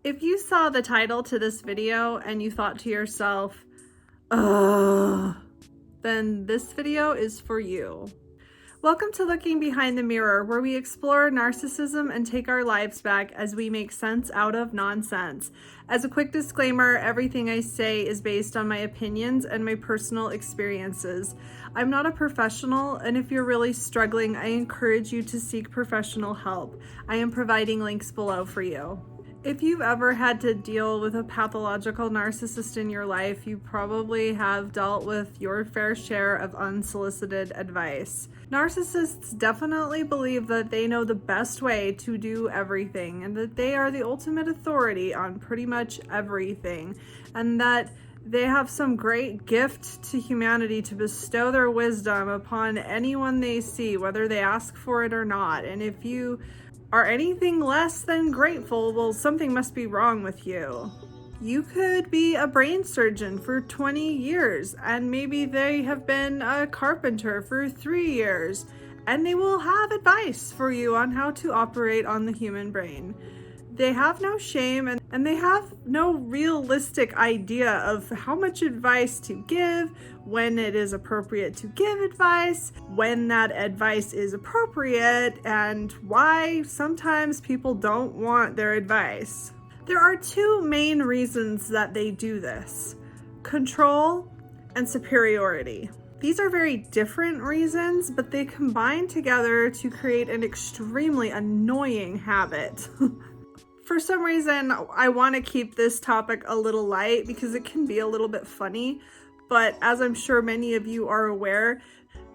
If you saw the title to this video and you thought to yourself, ugh, then this video is for you. Welcome to Looking Behind the Mirror, where we explore narcissism and take our lives back as we make sense out of nonsense. As a quick disclaimer, everything I say is based on my opinions and my personal experiences. I'm not a professional, and if you're really struggling, I encourage you to seek professional help. I am providing links below for you. If you've ever had to deal with a pathological narcissist in your life, you probably have dealt with your fair share of unsolicited advice. Narcissists definitely believe that they know the best way to do everything and that they are the ultimate authority on pretty much everything, and that they have some great gift to humanity to bestow their wisdom upon anyone they see, whether they ask for it or not. And if you are anything less than grateful, well, something must be wrong with you. You could be a brain surgeon for 20 years, and maybe they have been a carpenter for 3 years, and they will have advice for you on how to operate on the human brain. They have no shame, and they have no realistic idea of how much advice to give, when it is appropriate to give advice, when that advice is appropriate, and why sometimes people don't want their advice. There are two main reasons that they do this: control and superiority. These are very different reasons, but they combine together to create an extremely annoying habit. For some reason, I want to keep this topic a little light because it can be a little bit funny, but as I'm sure many of you are aware,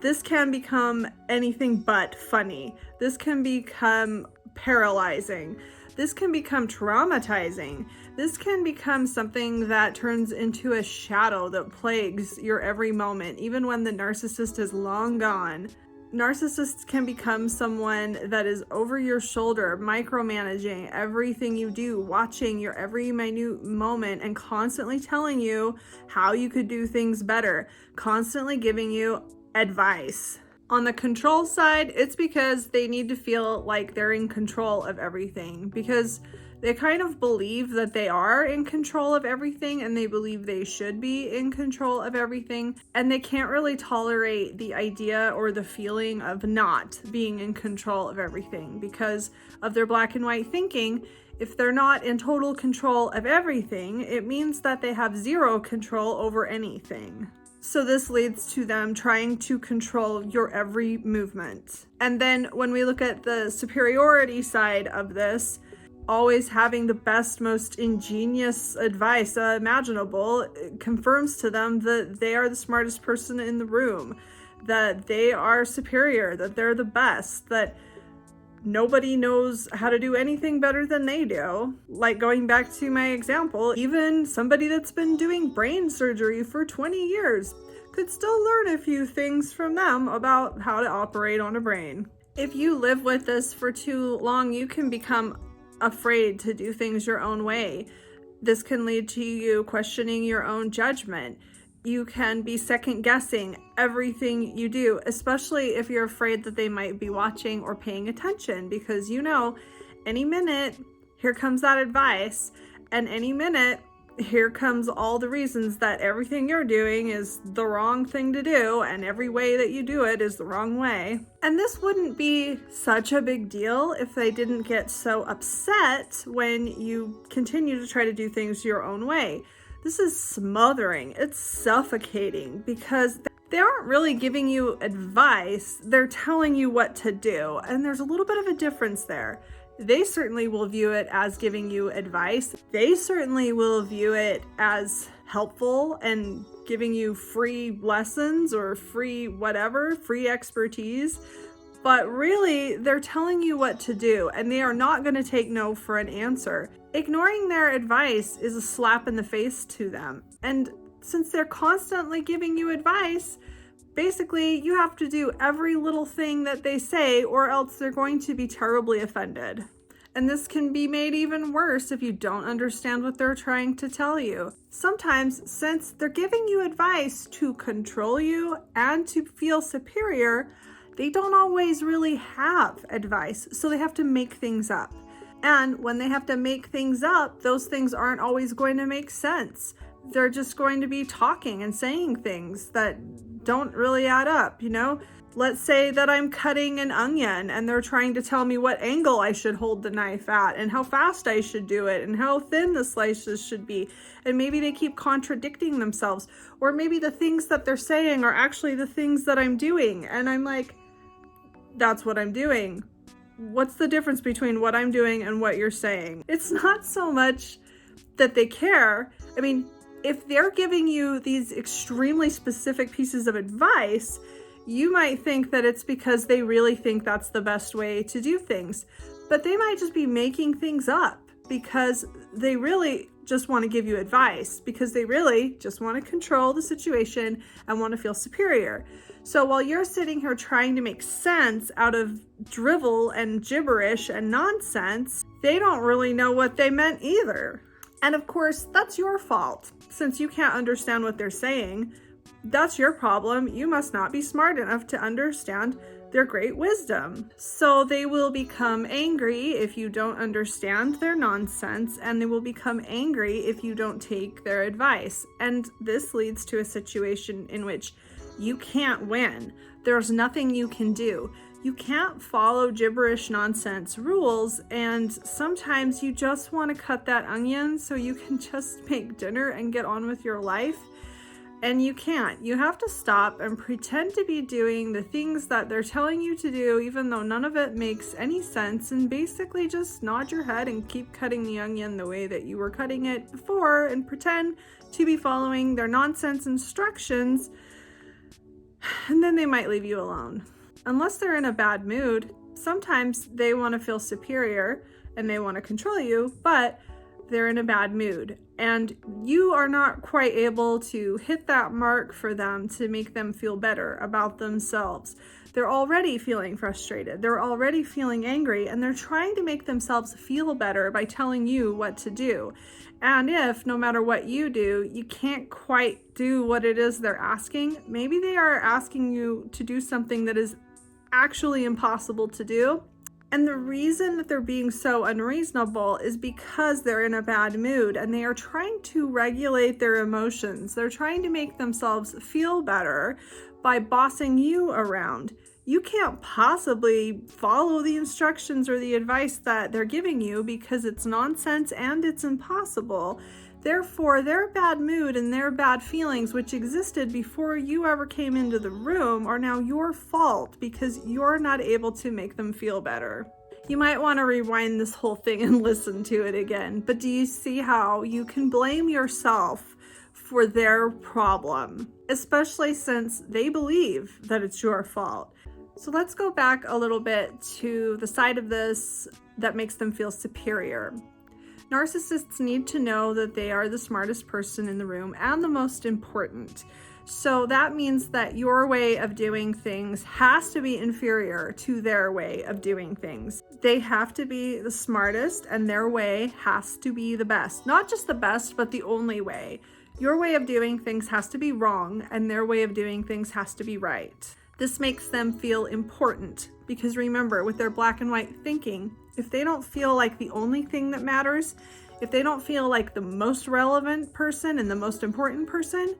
this can become anything but funny. This can become paralyzing. This can become traumatizing. This can become something that turns into a shadow that plagues your every moment, even when the narcissist is long gone. Narcissists can become someone that is over your shoulder, micromanaging everything you do, watching your every minute moment, and constantly telling you how you could do things better, constantly giving you advice. On the control side, it's because they need to feel like they're in control of everything, because they kind of believe that they are in control of everything, and they believe they should be in control of everything, and they can't really tolerate the idea or the feeling of not being in control of everything because of their black and white thinking. If they're not in total control of everything, it means that they have zero control over anything. So this leads to them trying to control your every movement. And then when we look at the superiority side of this, always having the best, most ingenious advice imaginable confirms to them that they are the smartest person in the room, that they are superior, that they're the best, that nobody knows how to do anything better than they do. Like going back to my example, even somebody that's been doing brain surgery for 20 years could still learn a few things from them about how to operate on a brain. If you live with this for too long, you can become afraid to do things your own way. This can lead to you questioning your own judgment. You can be second guessing everything you do, especially if you're afraid that they might be watching or paying attention, because you know, any minute, here comes that advice, and any minute, here comes all the reasons that everything you're doing is the wrong thing to do, and every way that you do it is the wrong way. And this wouldn't be such a big deal if they didn't get so upset when you continue to try to do things your own way. This is smothering. It's suffocating because they aren't really giving you advice. They're telling you what to do. And there's a little bit of a difference there. They certainly will view it as giving you advice. They certainly will view it as helpful and giving you free lessons or free whatever, free expertise. But really, they're telling you what to do, and they are not going to take no for an answer. Ignoring their advice is a slap in the face to them. And since they're constantly giving you advice, basically, you have to do every little thing that they say, or else they're going to be terribly offended. And this can be made even worse if you don't understand what they're trying to tell you. Sometimes, since they're giving you advice to control you and to feel superior, they don't always really have advice, so they have to make things up. And when they have to make things up, those things aren't always going to make sense. They're just going to be talking and saying things that don't really add up, you know? Let's say that I'm cutting an onion and they're trying to tell me what angle I should hold the knife at and how fast I should do it and how thin the slices should be. And maybe they keep contradicting themselves. Or maybe the things that they're saying are actually the things that I'm doing. And I'm like, that's what I'm doing. What's the difference between what I'm doing and what you're saying? It's not so much that they care. I mean, if they're giving you these extremely specific pieces of advice, you might think that it's because they really think that's the best way to do things. But they might just be making things up because they really just want to give you advice, because they really just want to control the situation and want to feel superior. So while you're sitting here trying to make sense out of drivel and gibberish and nonsense, they don't really know what they meant either. And of course, that's your fault. Since you can't understand what they're saying, that's your problem. You must not be smart enough to understand their great wisdom. So they will become angry if you don't understand their nonsense, and they will become angry if you don't take their advice. And this leads to a situation in which you can't win. There's nothing you can do. You can't follow gibberish nonsense rules, and sometimes you just want to cut that onion so you can just make dinner and get on with your life. And you can't. You have to stop and pretend to be doing the things that they're telling you to do, even though none of it makes any sense, and basically just nod your head and keep cutting the onion the way that you were cutting it before and pretend to be following their nonsense instructions, and then they might leave you alone. Unless they're in a bad mood, sometimes they want to feel superior and they want to control you, but they're in a bad mood and you are not quite able to hit that mark for them to make them feel better about themselves. They're already feeling frustrated. They're already feeling angry, and they're trying to make themselves feel better by telling you what to do. And if, no matter what you do, you can't quite do what it is they're asking, maybe they are asking you to do something that is actually impossible to do. And the reason that they're being so unreasonable is because they're in a bad mood and they are trying to regulate their emotions. They're trying to make themselves feel better by bossing you around. You can't possibly follow the instructions or the advice that they're giving you because it's nonsense and it's impossible. Therefore, their bad mood and their bad feelings, which existed before you ever came into the room, are now your fault because you're not able to make them feel better. You might want to rewind this whole thing and listen to it again, but do you see how you can blame yourself for their problem, especially since they believe that it's your fault? So let's go back a little bit to the side of this that makes them feel superior. Narcissists need to know that they are the smartest person in the room and the most important. So that means that your way of doing things has to be inferior to their way of doing things. They have to be the smartest and their way has to be the best. Not just the best, but the only way. Your way of doing things has to be wrong and their way of doing things has to be right. This makes them feel important because remember, with their black and white thinking, if they don't feel like the only thing that matters, if they don't feel like the most relevant person and the most important person,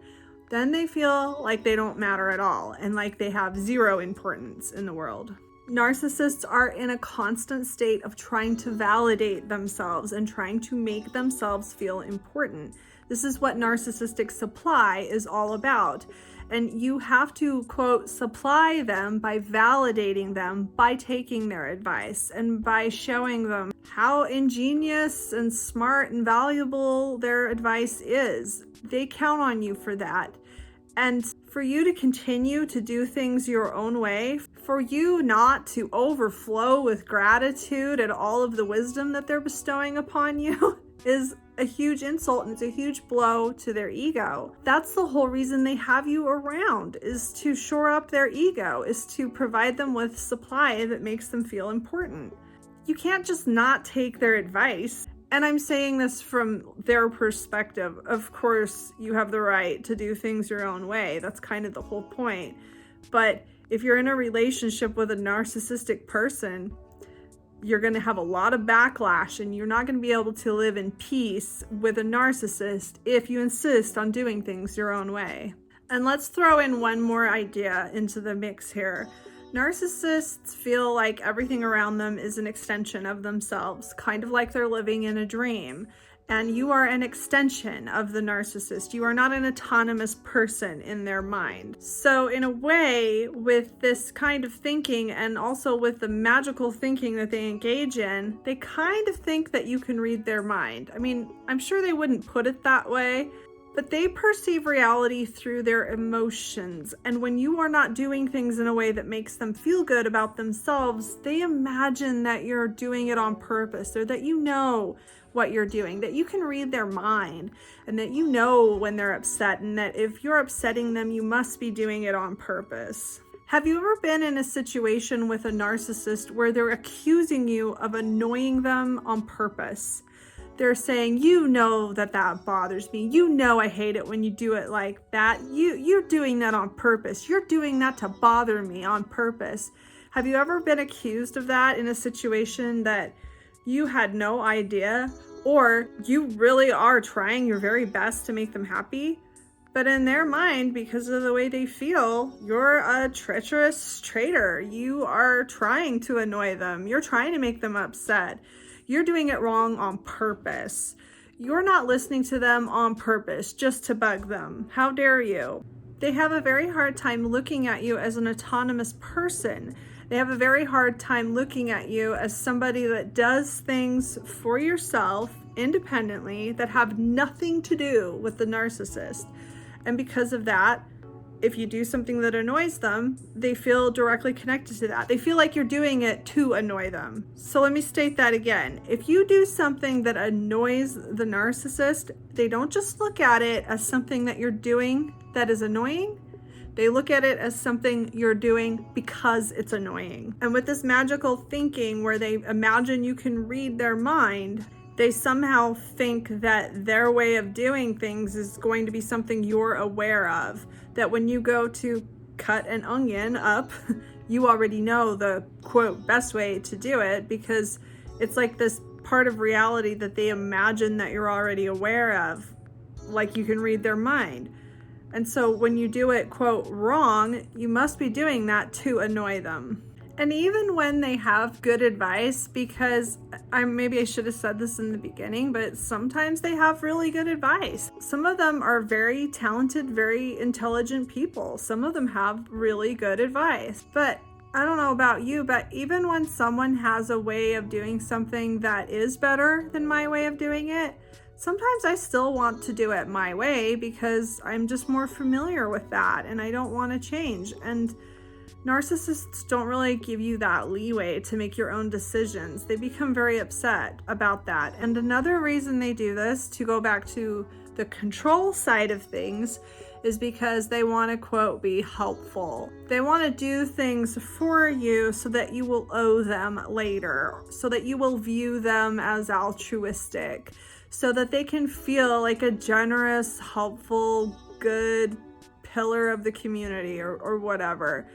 then they feel like they don't matter at all and like they have zero importance in the world. Narcissists are in a constant state of trying to validate themselves and trying to make themselves feel important. This is what narcissistic supply is all about. And you have to, quote, supply them by validating them, by taking their advice, and by showing them how ingenious and smart and valuable their advice is. They count on you for that. And for you to continue to do things your own way, for you not to overflow with gratitude at all of the wisdom that they're bestowing upon you is a huge insult and it's a huge blow to their ego. That's the whole reason they have you around, is to shore up their ego, is to provide them with supply that makes them feel important. You can't just not take their advice. And I'm saying this from their perspective. Of course, you have the right to do things your own way. That's kind of the whole point. But if you're in a relationship with a narcissistic person, you're going to have a lot of backlash, and you're not going to be able to live in peace with a narcissist if you insist on doing things your own way. And let's throw in one more idea into the mix here. Narcissists feel like everything around them is an extension of themselves, kind of like they're living in a dream. And you are an extension of the narcissist. You are not an autonomous person in their mind. So in a way, with this kind of thinking, and also with the magical thinking that they engage in, they kind of think that you can read their mind. I mean, I'm sure they wouldn't put it that way, but they perceive reality through their emotions. And when you are not doing things in a way that makes them feel good about themselves, they imagine that you're doing it on purpose, or that you know what you're doing, that you can read their mind, and that you know when they're upset, and that if you're upsetting them, you must be doing it on purpose. Have you ever been in a situation with a narcissist where they're accusing you of annoying them on purpose? They're saying, you know that bothers me. You know I hate it when you do it like that. You're doing that on purpose. You're doing that to bother me on purpose. Have you ever been accused of that in a situation that you had no idea, or you really are trying your very best to make them happy? But in their mind, because of the way they feel, you're a treacherous traitor. You are trying to annoy them. You're trying to make them upset. You're doing it wrong on purpose. You're not listening to them on purpose just to bug them. How dare you? They have a very hard time looking at you as an autonomous person. They have a very hard time looking at you as somebody that does things for yourself independently that have nothing to do with the narcissist. And because of that, if you do something that annoys them, they feel directly connected to that. They feel like you're doing it to annoy them. So let me state that again. If you do something that annoys the narcissist, they don't just look at it as something that you're doing that is annoying. They look at it as something you're doing because it's annoying. And with this magical thinking where they imagine you can read their mind, they somehow think that their way of doing things is going to be something you're aware of. That when you go to cut an onion up, you already know the quote best way to do it, because it's like this part of reality that they imagine that you're already aware of, like you can read their mind. And so when you do it quote wrong, you must be doing that to annoy them. And even when they have good advice, because maybe I should have said this in the beginning, but sometimes they have really good advice. Some of them are very talented, very intelligent people. Some of them have really good advice. But I don't know about you, but even when someone has a way of doing something that is better than my way of doing it, sometimes I still want to do it my way because I'm just more familiar with that and I don't want to change. And narcissists don't really give you that leeway to make your own decisions. They become very upset about that. And another reason they do this, to go back to the control side of things, is because they want to, quote, be helpful. They want to do things for you so that you will owe them later, so that you will view them as altruistic, so that they can feel like a generous, helpful, good pillar of the community or whatever.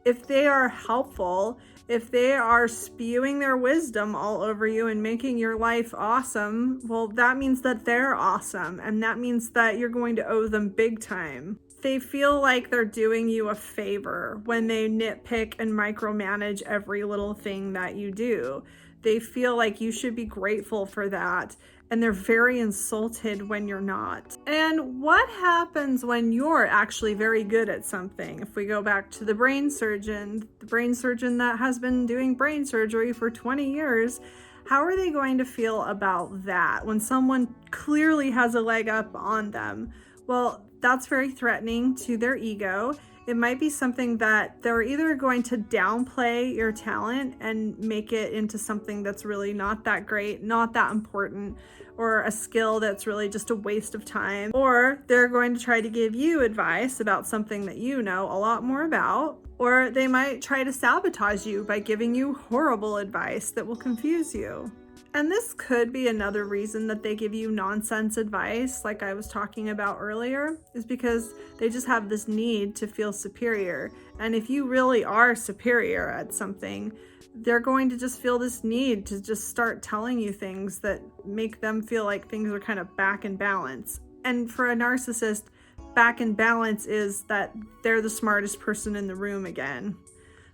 If they are helpful, if they are spewing their wisdom all over you and making your life awesome, well, that means that they're awesome, and that means that you're going to owe them big time. They feel like they're doing you a favor when they nitpick and micromanage every little thing that you do. They feel like you should be grateful for that, and they're very insulted when you're not. And what happens when you're actually very good at something? If we go back to the brain surgeon that has been doing brain surgery for 20 years, how are they going to feel about that when someone clearly has a leg up on them? Well, that's very threatening to their ego. It might be something that they're either going to downplay your talent and make it into something that's really not that great, not that important, or a skill that's really just a waste of time, or they're going to try to give you advice about something that you know a lot more about, or they might try to sabotage you by giving you horrible advice that will confuse you. And this could be another reason that they give you nonsense advice, like I was talking about earlier, is because they just have this need to feel superior. And if you really are superior at something, they're going to just feel this need to just start telling you things that make them feel like things are kind of back in balance. And for a narcissist, back in balance is that they're the smartest person in the room again.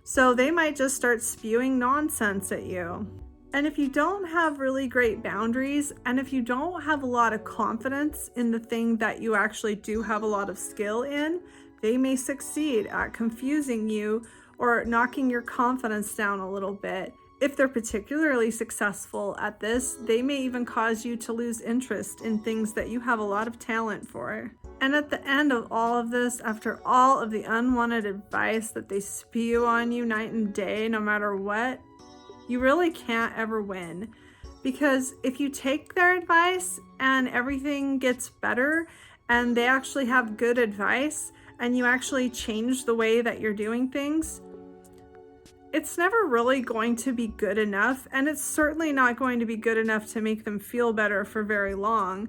So they might just start spewing nonsense at you. And if you don't have really great boundaries, and if you don't have a lot of confidence in the thing that you actually do have a lot of skill in, they may succeed at confusing you or knocking your confidence down a little bit. If they're particularly successful at this, they may even cause you to lose interest in things that you have a lot of talent for. And at the end of all of this, after all of the unwanted advice that they spew on you night and day, no matter what, you really can't ever win. Because if you take their advice and everything gets better and they actually have good advice and you actually change the way that you're doing things, it's never really going to be good enough, and it's certainly not going to be good enough to make them feel better for very long.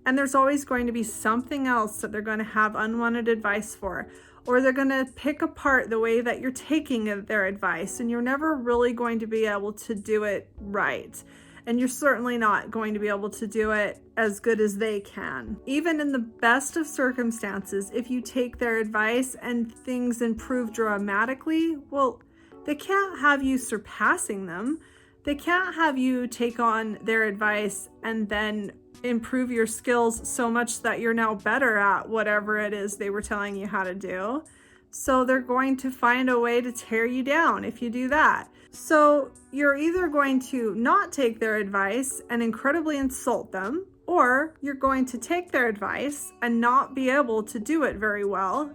And there's always going to be something else that they're going to have unwanted advice for, or they're going to pick apart the way that you're taking their advice, and you're never really going to be able to do it right. And you're certainly not going to be able to do it as good as they can. Even in the best of circumstances, if you take their advice and things improve dramatically, well, they can't have you surpassing them. They can't have you take on their advice and then improve your skills so much that you're now better at whatever it is they were telling you how to do. So they're going to find a way to tear you down if you do that. So you're either going to not take their advice and incredibly insult them, or you're going to take their advice and not be able to do it very well,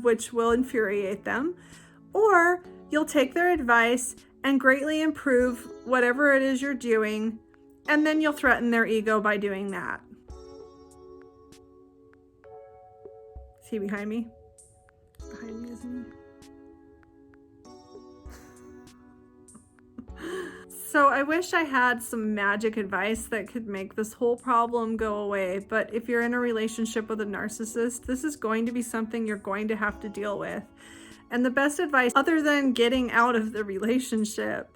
which will infuriate them, or you'll take their advice and greatly improve whatever it is you're doing, and then you'll threaten their ego by doing that. Is he behind me? Behind me, isn't he? So I wish I had some magic advice that could make this whole problem go away, but if you're in a relationship with a narcissist, this is going to be something you're going to have to deal with. And the best advice, other than getting out of the relationship,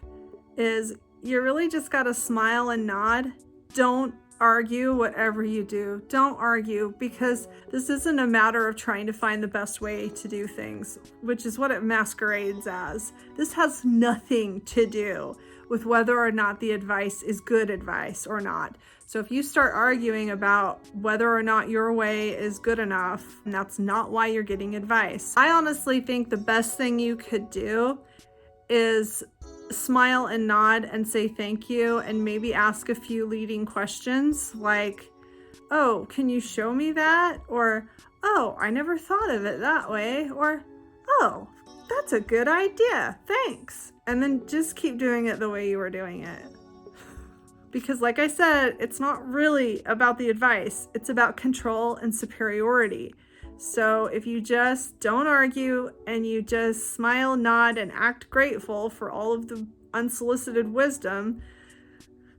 is you really just gotta smile and nod. Don't argue whatever you do. Don't argue, because this isn't a matter of trying to find the best way to do things, which is what it masquerades as. This has nothing to do with whether or not the advice is good advice or not. So if you start arguing about whether or not your way is good enough, that's not why you're getting advice. I honestly think the best thing you could do is smile and nod and say thank you, and maybe ask a few leading questions like, oh, can you show me that? Or, oh, I never thought of it that way. Or, oh, that's a good idea. Thanks. And then just keep doing it the way you were doing it. Because like I said, it's not really about the advice. It's about control and superiority. So if you just don't argue and you just smile, nod, and act grateful for all of the unsolicited wisdom,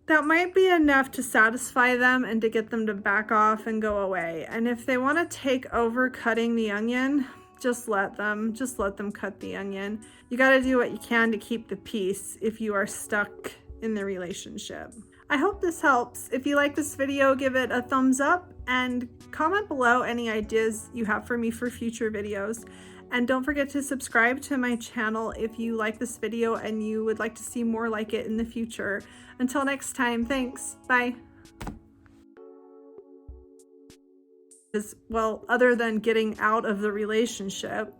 that might be enough to satisfy them and to get them to back off and go away. And if they want to take over cutting the onion, just let them cut the onion. You got to do what you can to keep the peace if you are stuck in the relationship. I hope this helps. If you like this video, give it a thumbs up and comment below any ideas you have for me for future videos. And don't forget to subscribe to my channel if you like this video and you would like to see more like it in the future. Until next time, thanks. Bye. Well, other than getting out of the relationship,